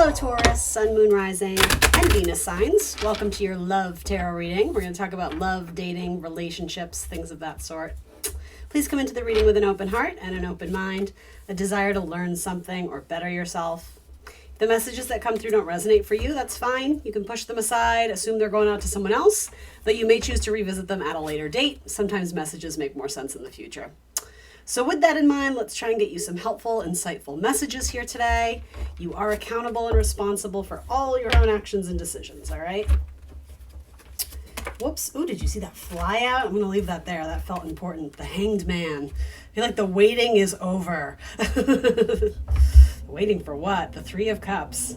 Hello, Taurus, Sun, Moon, Rising, and Venus signs. Welcome to your love tarot reading. We're going to talk about love, dating, relationships, things of that sort. Please come into the reading with an open heart and an open mind, a desire to learn something or better yourself. If the messages that come through don't resonate for you, that's fine. You can push them aside, assume they're going out to someone else, but you may choose to revisit them at a later date. Sometimes messages make more sense in the future. So with that in mind, let's try and get you some helpful, insightful messages here today. You are accountable and responsible for all your own actions and decisions, all right? Whoops. Oh, did you see that fly out? I'm going to leave that there. That felt important. The Hanged Man. I feel like the waiting is over. Waiting for what? The Three of Cups.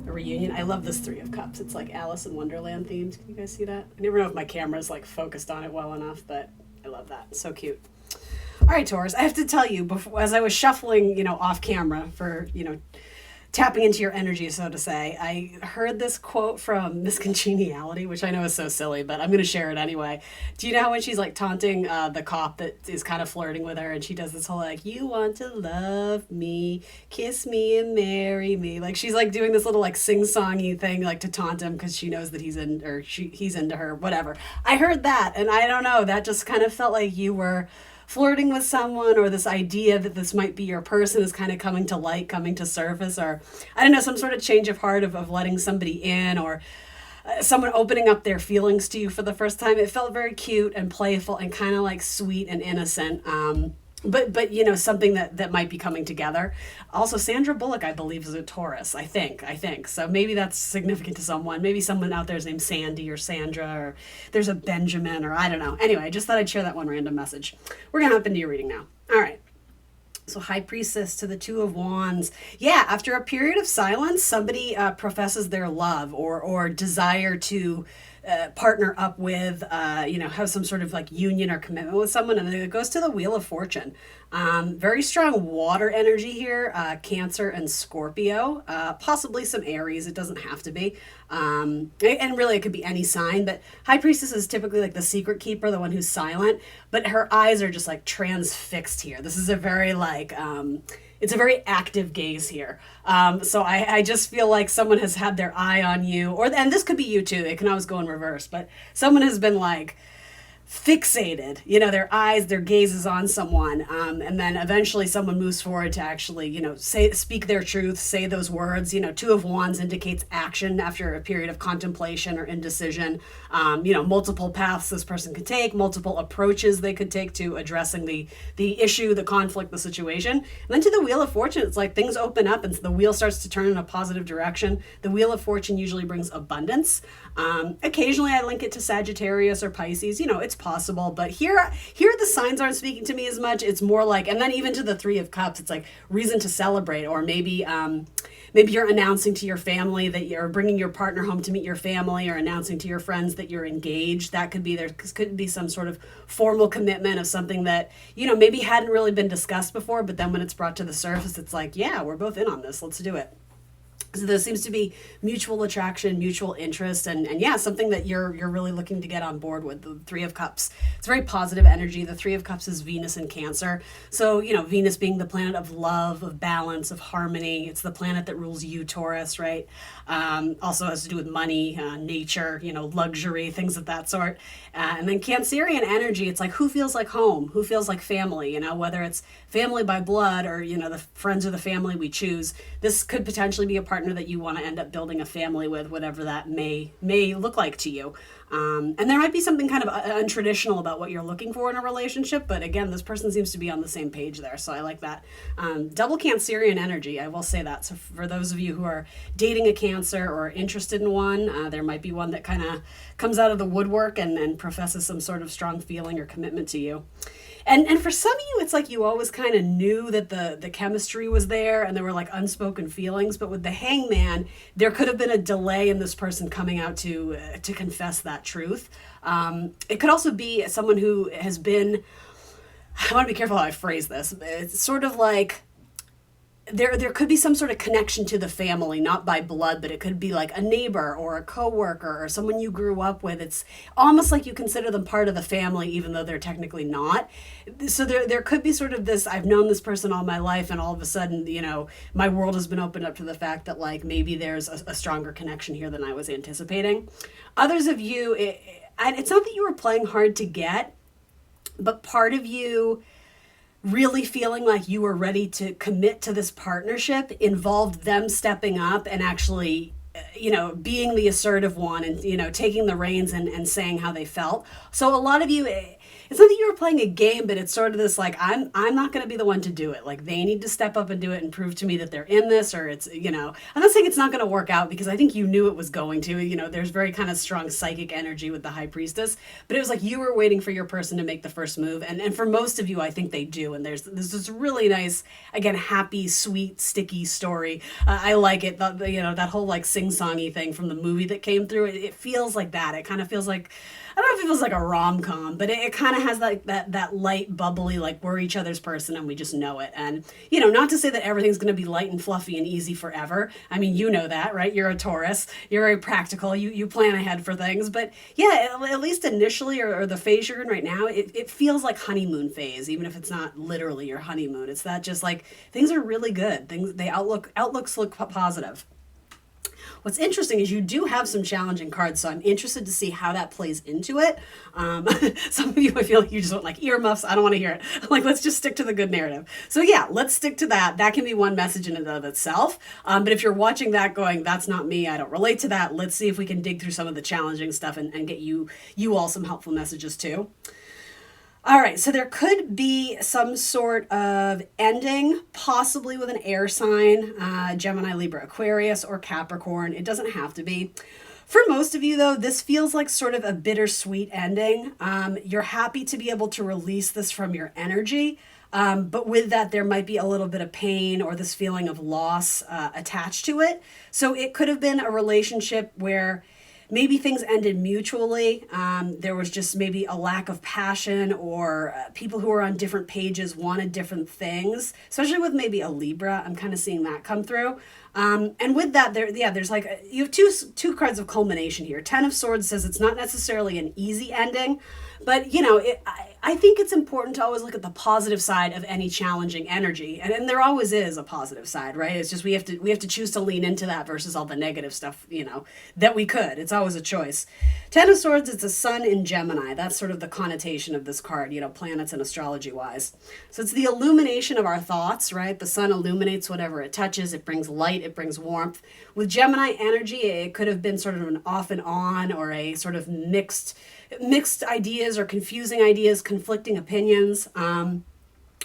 A reunion. I love this Three of Cups. It's like Alice in Wonderland themed. Can you guys see that? I never know if my camera's like focused on it well enough, but I love that. So cute. All right, Taurus, I have to tell you, before, as I was shuffling, off camera for, tapping into your energy, so to say, I heard this quote from Miss Congeniality, which I know is so silly, but I'm going to share it anyway. Do you know how when she's like taunting the cop that is kind of flirting with her, and she does this whole like, you want to love me, kiss me and marry me. Like she's like doing this little like sing-songy thing like to taunt him because she knows that he's into her, whatever. I heard that, and I don't know, that just kind of felt like you were flirting with someone, or this idea that this might be your person is kind of coming to light, coming to surface, or I don't know, some sort of change of heart of letting somebody in, or someone opening up their feelings to you for the first time. It felt very cute and playful and kind of like sweet and innocent. But something that might be coming together. Also, Sandra Bullock, I believe, is a Taurus. I think. So maybe that's significant to someone. Maybe someone out there is named Sandy or Sandra, or there's a Benjamin, or I don't know. Anyway, I just thought I'd share that one random message. We're going to hop into your reading now. All right. So High Priestess to the Two of Wands. Yeah, after a period of silence, somebody professes their love or desire to partner up with, have some sort of like union or commitment with someone. And then it goes to the Wheel of Fortune. Very strong water energy here, Cancer and Scorpio, possibly some Aries. It doesn't have to be. And really it could be any sign, but High Priestess is typically like the secret keeper, the one who's silent, but her eyes are just like transfixed here. This is a very like, it's a very active gaze here. So I just feel like someone has had their eye on you, and this could be you too. It can always go in reverse, but someone has been like fixated, their eyes, their gaze is on someone. And then eventually someone moves forward to actually, speak their truth, say those words. Two of Wands indicates action after a period of contemplation or indecision. Multiple paths this person could take, multiple approaches they could take to addressing the issue, the conflict, the situation. And then to the Wheel of Fortune, it's like things open up and the wheel starts to turn in a positive direction. The Wheel of Fortune usually brings abundance. Occasionally I link it to Sagittarius or Pisces. It's possible, but here the signs aren't speaking to me as much. It's more like, and then even to the Three of Cups, it's like reason to celebrate, or maybe you're announcing to your family that you're bringing your partner home to meet your family, or announcing to your friends that you're engaged. That could be, there could be some sort of formal commitment of something that, maybe hadn't really been discussed before, but then when it's brought to the surface, it's like, yeah, we're both in on this. Let's do it. So there seems to be mutual attraction, mutual interest, and yeah, something that you're really looking to get on board with. The Three of Cups, it's very positive energy. The Three of Cups is Venus in Cancer. So, Venus being the planet of love, of balance, of harmony. It's the planet that rules you, Taurus, right? Also has to do with money, nature, luxury, things of that sort. And then Cancerian energy, it's like who feels like home, who feels like family, whether it's family by blood or, the friends or the family we choose. This could potentially be a partner that you want to end up building a family with, whatever that may look like to you. And there might be something kind of untraditional about what you're looking for in a relationship, but again, this person seems to be on the same page there, so I like that. Double Cancerian energy, I will say that. So for those of you who are dating a Cancer or interested in one, there might be one that kind of comes out of the woodwork and professes some sort of strong feeling or commitment to you. And for some of you, it's like you always kind of knew that the chemistry was there and there were like unspoken feelings. But with the Hangman, there could have been a delay in this person coming out to confess that truth. It could also be someone who has been, I want to be careful how I phrase this. It's sort of like there could be some sort of connection to the family, not by blood, but it could be like a neighbor or a coworker or someone you grew up with. It's almost like you consider them part of the family, even though they're technically not. So there could be sort of this, I've known this person all my life, and all of a sudden, my world has been opened up to the fact that like maybe there's a stronger connection here than I was anticipating. Others of you, it's not that you were playing hard to get, but part of you really feeling like you were ready to commit to this partnership involved them stepping up and actually, being the assertive one and, taking the reins and saying how they felt. So a lot of you, it's not that you were playing a game, but it's sort of this like, I'm not going to be the one to do it. Like they need to step up and do it and prove to me that they're in this, or it's, I'm not saying it's not going to work out, because I think you knew it was going to, there's very kind of strong psychic energy with the high priestess, but it was like you were waiting for your person to make the first move. And for most of you, I think they do. And there's this really nice, again, happy, sweet, sticky story. I like it. That whole like sing-songy thing from the movie that came through, it feels like that. It kind of feels like, I don't know if it feels like a rom-com, but it kind of has like that light, bubbly, like we're each other's person and we just know it. And, not to say that everything's going to be light and fluffy and easy forever. I mean, you know that, right? You're a Taurus. You're very practical. You plan ahead for things. But yeah, at least initially, or the phase you're in right now, it feels like honeymoon phase, even if it's not literally your honeymoon. It's that just like things are really good. Outlooks look positive. What's interesting is you do have some challenging cards, so I'm interested to see how that plays into it. Some of you, I feel like you just want like earmuffs. I don't want to hear it. Like, let's just stick to the good narrative. So yeah, let's stick to that. That can be one message in and of itself. But if you're watching that going, that's not me, I don't relate to that, let's see if we can dig through some of the challenging stuff and get you all some helpful messages too. All right, so there could be some sort of ending, possibly with an air sign, Gemini, Libra, Aquarius, or Capricorn. It doesn't have to be. For most of you, though, this feels like sort of a bittersweet ending. You're happy to be able to release this from your energy, but with that, there might be a little bit of pain or this feeling of loss attached to it. So it could have been a relationship where maybe things ended mutually. There was just maybe a lack of passion, or people who were on different pages wanted different things, especially with maybe a Libra. I'm kind of seeing that come through. And with that, there's like, you have two cards of culmination here. 10 of Swords says it's not necessarily an easy ending, but I think it's important to always look at the positive side of any challenging energy. And there always is a positive side, right? It's just we have to choose to lean into that versus all the negative stuff, that we could. It's always a choice. 10 of Swords, it's a sun in Gemini. That's sort of the connotation of this card, planets and astrology wise. So it's the illumination of our thoughts, right? The sun illuminates whatever it touches. It brings light. It brings warmth. With Gemini energy, it could have been sort of an off and on, or a sort of mixed ideas or confusing ideas, conflicting opinions.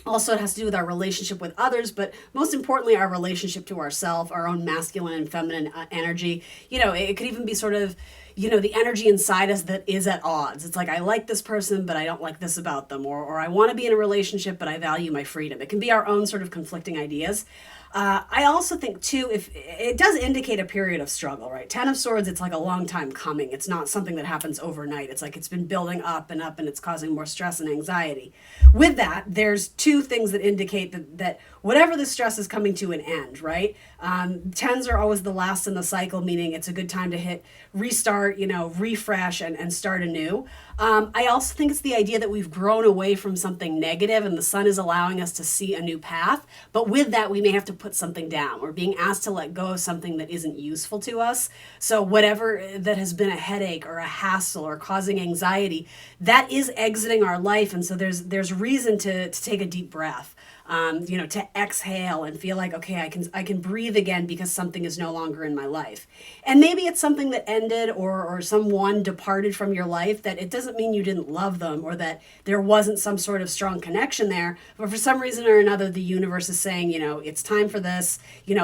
Also, it has to do with our relationship with others, but most importantly, our relationship to ourselves, our own masculine and feminine energy. It could even be sort of, the energy inside us that is at odds. It's like, I like this person, but I don't like this about them. Or I want to be in a relationship, but I value my freedom. It can be our own sort of conflicting ideas. I also think, too, if it does indicate a period of struggle, right? 10 of Swords, it's like a long time coming. It's not something that happens overnight. It's like it's been building up, and it's causing more stress and anxiety. With that, there's two things that indicate that whatever the stress is coming to an end, right? 10s are always the last in the cycle, meaning it's a good time to hit restart, refresh and start anew. I also think it's the idea that we've grown away from something negative, and the sun is allowing us to see a new path. But with that, we may have to put something down. We're being asked to let go of something that isn't useful to us. So whatever that has been a headache or a hassle or causing anxiety, that is exiting our life. And so there's reason to take a deep breath. To exhale and feel like, okay, I can breathe again because something is no longer in my life. And maybe it's something that ended, or someone departed from your life, that it doesn't mean you didn't love them or that there wasn't some sort of strong connection there. But for some reason or another, the universe is saying, it's time for this,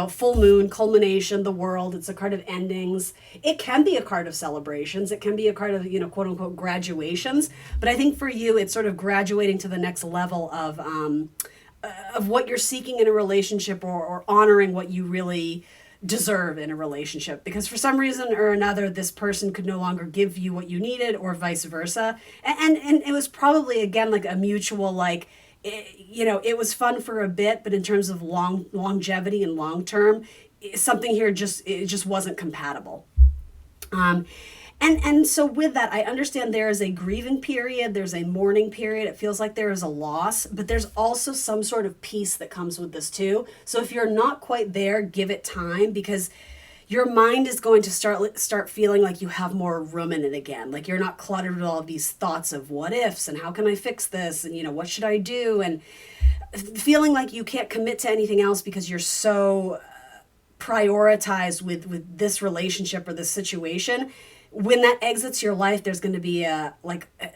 full moon, culmination, the world. It's a card of endings. It can be a card of celebrations. It can be a card of, quote unquote, graduations. But I think for you, it's sort of graduating to the next level of what you're seeking in a relationship, or honoring what you really deserve in a relationship. Because for some reason or another, this person could no longer give you what you needed, or vice versa. And it was probably, again, like a mutual, like, it was fun for a bit, but in terms of longevity and long term, something here just wasn't compatible. Um, and so with that, I understand there is a grieving period, there's a mourning period. It feels like there is a loss, but there's also some sort of peace that comes with this too. So if you're not quite there, give it time, because your mind is going to start feeling like you have more room in it again. Like you're not cluttered with all of these thoughts of what ifs and how can I fix this and what should I do, and feeling like you can't commit to anything else because you're so prioritized with this relationship or this situation. When that exits your life, there's going to be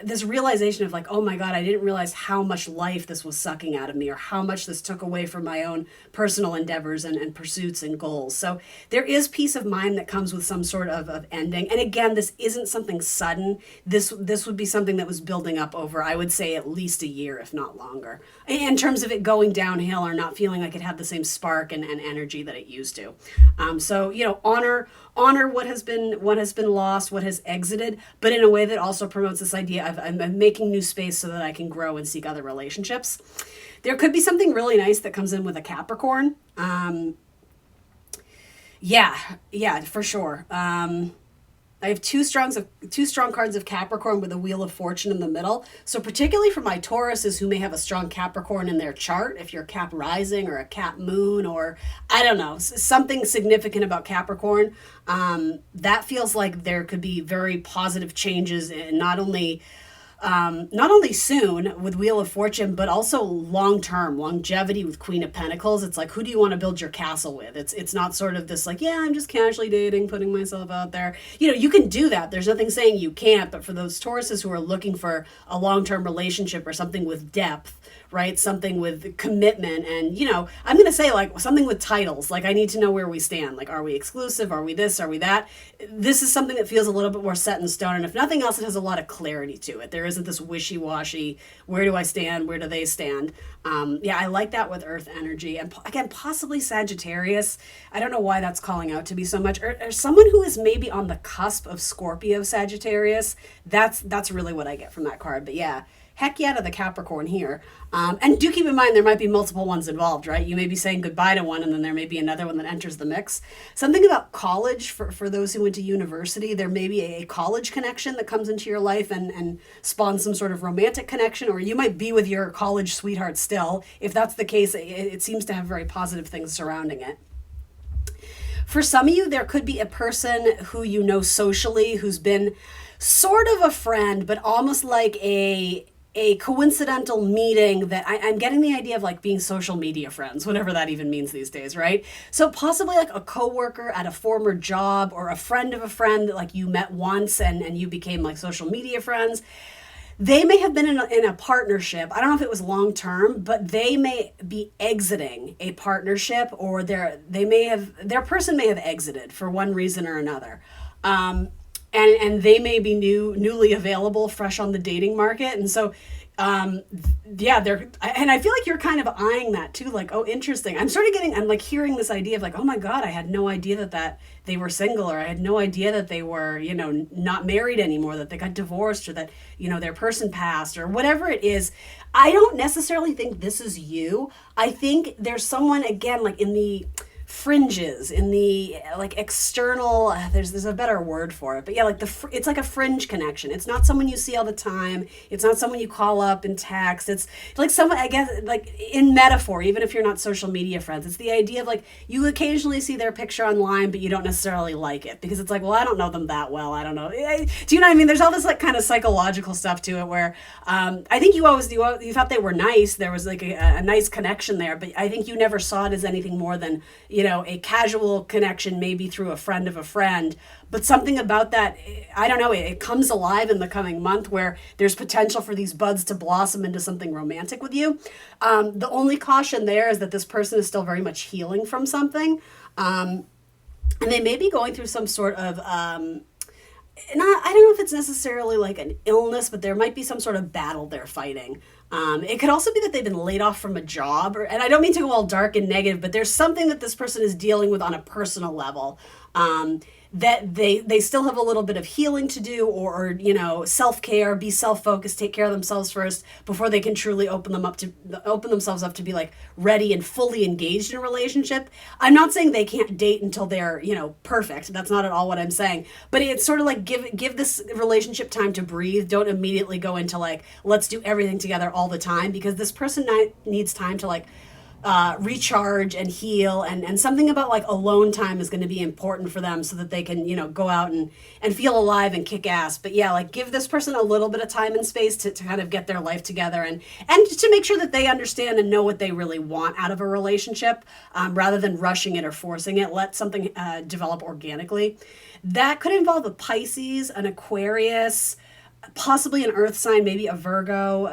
this realization of like, oh my God, I didn't realize how much life this was sucking out of me, or how much this took away from my own personal endeavors and pursuits and goals. So there is peace of mind that comes with some sort of ending. And again, this isn't something sudden. This would be something that was building up over, I would say, at least a year, if not longer, in terms of it going downhill or not feeling like it had the same spark and energy that it used to. So honor what has been lost, what has exited, but in a way that also promotes this idea of I'm making new space so that I can grow and seek other relationships. There could be something really nice that comes in with a Capricorn. Yeah, for sure. I have two strong cards of Capricorn with a Wheel of Fortune in the middle. So particularly for my Tauruses who may have a strong Capricorn in their chart, if you're Cap Rising or a Cap Moon, or I don't know, something significant about Capricorn, that feels like there could be very positive changes in not only soon with Wheel of Fortune, but also long-term longevity with Queen of Pentacles. It's like, who do you want to build your castle with? It's not sort of this like, yeah, I'm just casually dating, putting myself out there. You can do that. There's nothing saying you can't, but for those Tauruses who are looking for a long-term relationship or something with depth, right? Something with commitment, and I'm going to say like something with titles. Like I need to know where we stand. Like, are we exclusive? Are we this? Are we that? This is something that feels a little bit more set in stone. And if nothing else, it has a lot of clarity to it. There isn't this wishy-washy, where do I stand? Where do they stand? I like that with Earth energy. And again, possibly Sagittarius. I don't know why that's calling out to me so much. Or someone who is maybe on the cusp of Scorpio Sagittarius. That's really what I get from that card. But yeah, heck yeah to the Capricorn here. And do keep in mind, there might be multiple ones involved, right? You may be saying goodbye to one and then there may be another one that enters the mix. Something about college, for those who went to university, there may be a college connection that comes into your life and spawns some sort of romantic connection, or you might be with your college sweetheart still. If that's the case, it seems to have very positive things surrounding it. For some of you, there could be a person who you know socially who's been sort of a friend, but almost like a coincidental meeting that I'm getting the idea of like being social media friends, whatever that even means these days, right? So possibly like a coworker at a former job, or a friend of a friend that like you met once and you became like social media friends. They may have been in a partnership. I don't know if it was long term, but they may be exiting a partnership, or their person may have exited for one reason or another. And they may be newly available, fresh on the dating market. And so, and I feel like you're kind of eyeing that too. Like, oh, interesting. I'm like hearing this idea of like, oh my God, I had no idea that they were single, or I had no idea that they were, not married anymore, that they got divorced, or that, their person passed, or whatever it is. I don't necessarily think this is you. I think there's someone, again, like in the fringes, in the like external, there's a better word for it, but yeah, like it's like a fringe connection. It's not someone you see all the time. It's not someone you call up and text. It's like someone, I guess, like in metaphor, even if you're not social media friends, it's the idea of like you occasionally see their picture online, but you don't necessarily like it because it's like, well, I don't know them that well. I don't know. Do you know what I mean? There's all this like kind of psychological stuff to it where I think you thought they were nice. There was like a nice connection there, but I think you never saw it as anything more than, a casual connection, maybe through a friend of a friend. But something about that, I don't know, it comes alive in the coming month where there's potential for these buds to blossom into something romantic with you. The only caution there is that this person is still very much healing from something. And they may be going through some sort of, I don't know if it's necessarily like an illness, but there might be some sort of battle they're fighting. It could also be that they've been laid off from a job, and I don't mean to go all dark and negative, but there's something that this person is dealing with on a personal level. That they still have a little bit of healing to do, or you know, self-care, be self-focused, take care of themselves first before they can truly open themselves up to be like ready and fully engaged in a relationship. I'm not saying they can't date until they're, you know, perfect. That's not at all what I'm saying. But it's sort of like give this relationship time to breathe. Don't immediately go into like, let's do everything together all the time, because this person needs time to like recharge and heal, and something about like alone time is going to be important for them so that they can, you know, go out and feel alive and kick ass. But yeah, like give this person a little bit of time and space to kind of get their life together, and to make sure that they understand and know what they really want out of a relationship, rather than rushing it or forcing it. Let something develop organically. That could involve a Pisces, an Aquarius, possibly an earth sign, maybe a Virgo,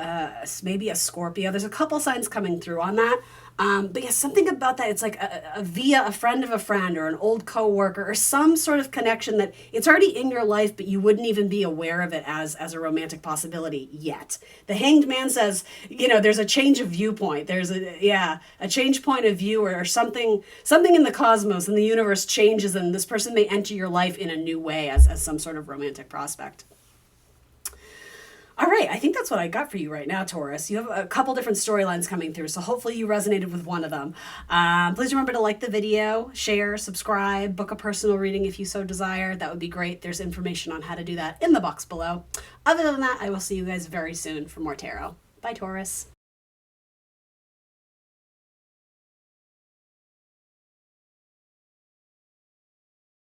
maybe a Scorpio. There's a couple signs coming through on that. But yeah, something about that. It's like via a friend of a friend or an old coworker or some sort of connection that it's already in your life, but you wouldn't even be aware of it as a romantic possibility yet. The Hanged Man says, you know, there's a change of viewpoint. There's a change point of view, or something in the cosmos and the universe changes, and this person may enter your life in a new way as some sort of romantic prospect. All right, I think that's what I got for you right now, Taurus. You have a couple different storylines coming through, so hopefully you resonated with one of them. Please remember to like the video, share, subscribe, book a personal reading if you so desire. That would be great. There's information on how to do that in the box below. Other than that, I will see you guys very soon for more tarot. Bye, Taurus.